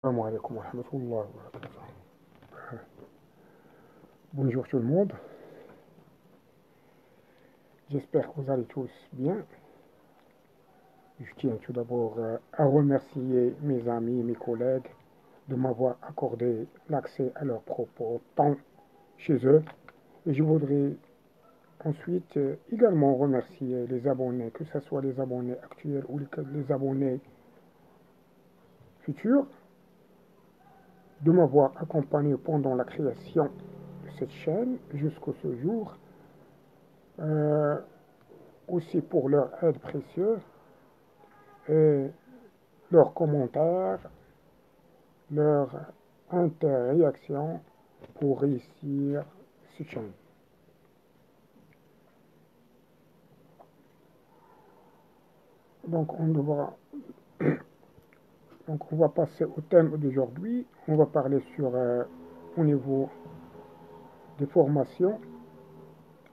Assalamu alaikum wa rahmatullahi wa barakatuh. Bonjour tout le monde, j'espère que vous allez tous bien. Je tiens tout d'abord à remercier mes amis et mes collègues de m'avoir accordé l'accès à leurs propos temps chez eux. Et je voudrais ensuite également remercier les abonnés, que ce soit les abonnés actuels ou les abonnés futurs, de m'avoir accompagné pendant la création de cette chaîne jusqu'à ce jour. Aussi pour leur aide précieuse et leurs commentaires, leur interréaction pour réussir ce challenge. Donc on va passer au thème d'aujourd'hui. On va parler sur au niveau des formations,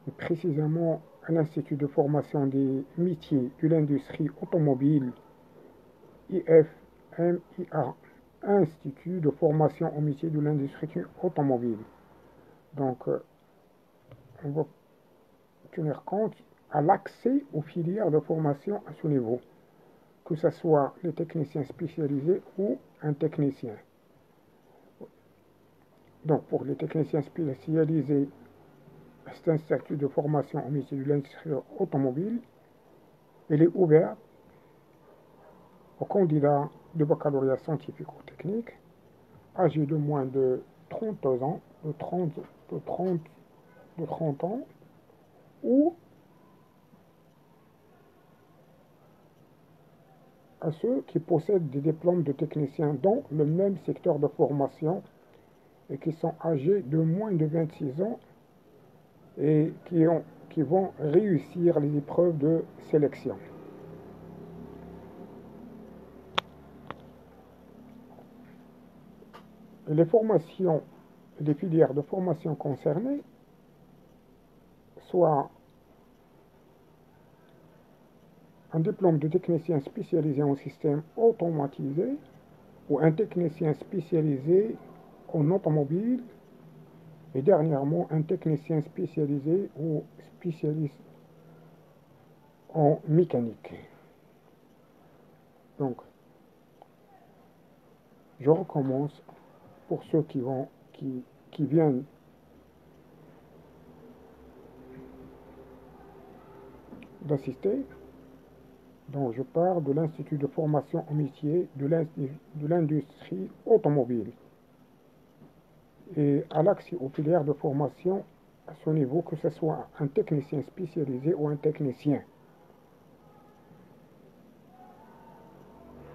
et précisément à l'Institut de formation des métiers de l'industrie automobile, IFMIA, Institut de formation aux métiers de l'industrie automobile. Donc, on va tenir compte à l'accès aux filières de formation à ce niveau, que ce soit les techniciens spécialisés ou un technicien. Donc, pour les techniciens spécialisés, cet institut de formation aux métiers de l'industrie automobile, il est ouvert aux candidats de baccalauréat scientifique ou technique âgés de moins de 30 ans, de 30 ans, ou à ceux qui possèdent des diplômes de techniciens dans le même secteur de formation et qui sont âgés de moins de 26 ans et qui vont réussir les épreuves de sélection. Et les formations, les filières de formation concernées, soit un diplôme de technicien spécialisé en système automatisé ou un technicien spécialisé en automobile et dernièrement un technicien spécialisé ou spécialiste en mécanique. Donc, je recommence pour ceux qui viennent d'assister. Donc, je parle de l'Institut de formation au métier de l'industrie automobile et à l'accès aux filières de formation à ce niveau, que ce soit un technicien spécialisé ou un technicien.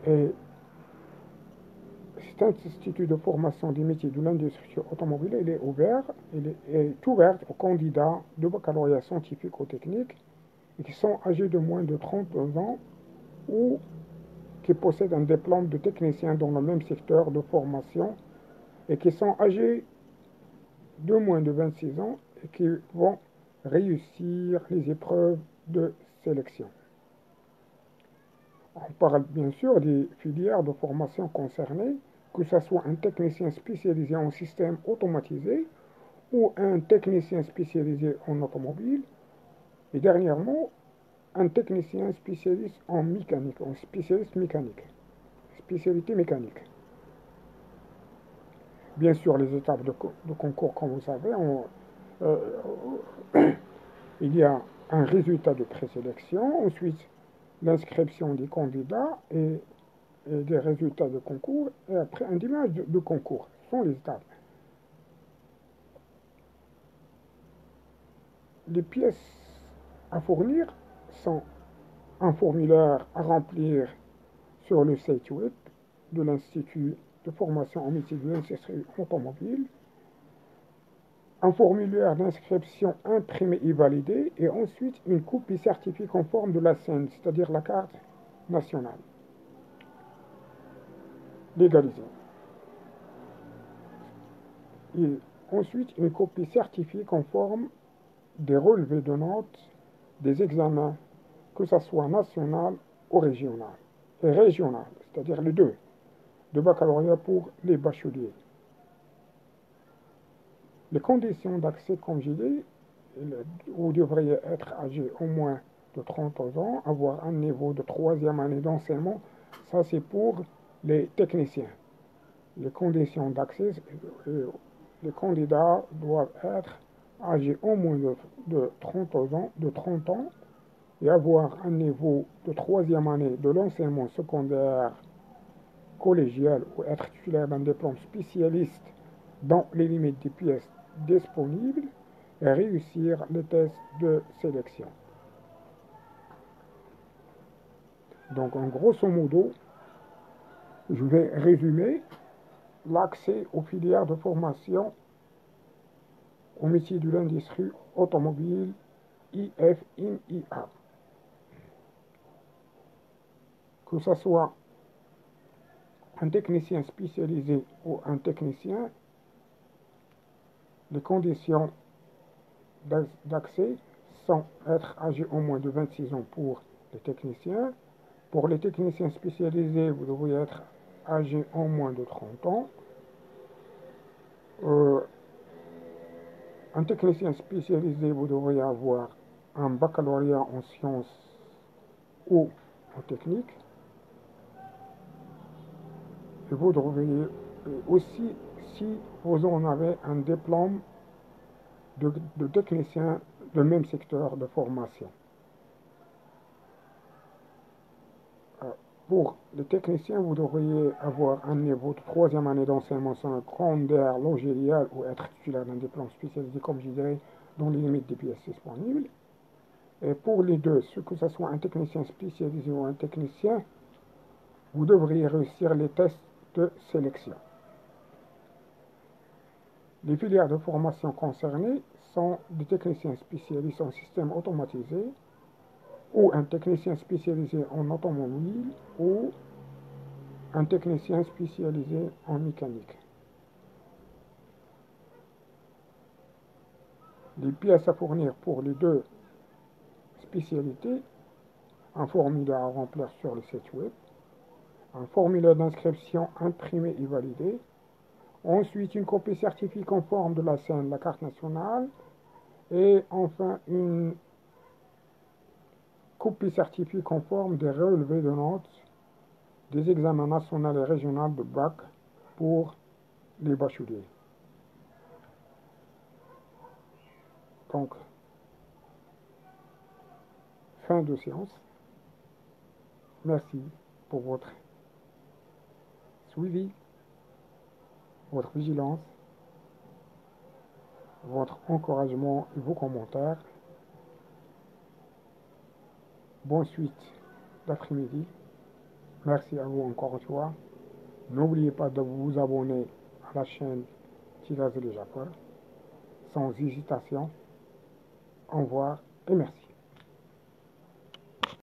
Et cet institut de formation des métiers de l'industrie automobile, il est ouvert aux candidats de baccalauréat scientifique ou technique et qui sont âgés de moins de 32 ans ou qui possèdent un diplôme de technicien dans le même secteur de formation et qui sont âgés de moins de 26 ans et qui vont réussir les épreuves de sélection. On parle bien sûr des filières de formation concernées, que ce soit un technicien spécialisé en système automatisé ou un technicien spécialisé en automobile et dernièrement un technicien spécialiste en mécanique, en spécialiste mécanique, spécialité mécanique. Bien sûr, les étapes de concours, comme vous savez, il y a un résultat de présélection, ensuite l'inscription des candidats et des résultats de concours, et après un dimanche de concours. Ce sont les étapes. Les pièces à fournir sont un formulaire à remplir sur le site web de l'Institut de formation en métier de l'industrie automobile, un formulaire d'inscription imprimé et validé, et ensuite une copie certifiée conforme de la CEN, c'est-à-dire la carte nationale, légalisée. Et ensuite une copie certifiée conforme des relevés de notes des examens, que ce soit national ou régional, c'est-à-dire les deux. de baccalauréat pour les bacheliers. Les conditions d'accès, comme j'ai dit, vous devriez être âgé au moins de 30 ans, avoir un niveau de troisième année d'enseignement. Ça, c'est pour les techniciens. Les conditions d'accès, les candidats doivent être âgés au moins de 30 ans et avoir un niveau de troisième année de l'enseignement secondaire collégial ou être titulaire d'un diplôme spécialiste dans les limites des pièces disponibles et réussir les tests de sélection. Donc, en grosso modo, je vais résumer l'accès aux filières de formation au métier de l'industrie automobile IFINIA. Que ce soit un technicien spécialisé ou un technicien, les conditions d'accès sont être âgé au moins de 26 ans pour les techniciens. Pour les techniciens spécialisés, vous devriez être âgé au moins de 30 ans. Un technicien spécialisé, vous devriez avoir un baccalauréat en sciences ou en technique. Et vous devriez aussi, si vous en avez un diplôme de technicien de même secteur de formation. Pour les techniciens, vous devriez avoir un niveau de troisième année d'enseignement secondaire logiciel ou être titulaire d'un diplôme spécialisé, comme je dirais, dans les limites des pièces disponibles. Et pour les deux, que ce soit un technicien spécialisé ou un technicien, vous devriez réussir les tests de sélection. Les filières de formation concernées sont des techniciens spécialisés en système automatisé ou un technicien spécialisé en automobile ou un technicien spécialisé en mécanique. Les pièces à fournir pour les deux spécialités, un formulaire à remplir sur le site web, un formulaire d'inscription imprimé et validé, ensuite une copie certifiée conforme de la CN, la carte nationale, et enfin une copie certifiée conforme des relevés de notes des examens nationaux et régionaux de bac pour les bacheliers. Donc, fin de séance. Merci pour votre suivi, votre vigilance, votre encouragement et vos commentaires. Bonne suite d'après-midi. Merci à vous encore une fois. N'oubliez pas de vous abonner à la chaîne Tiraz le Japon sans hésitation. Au revoir et merci.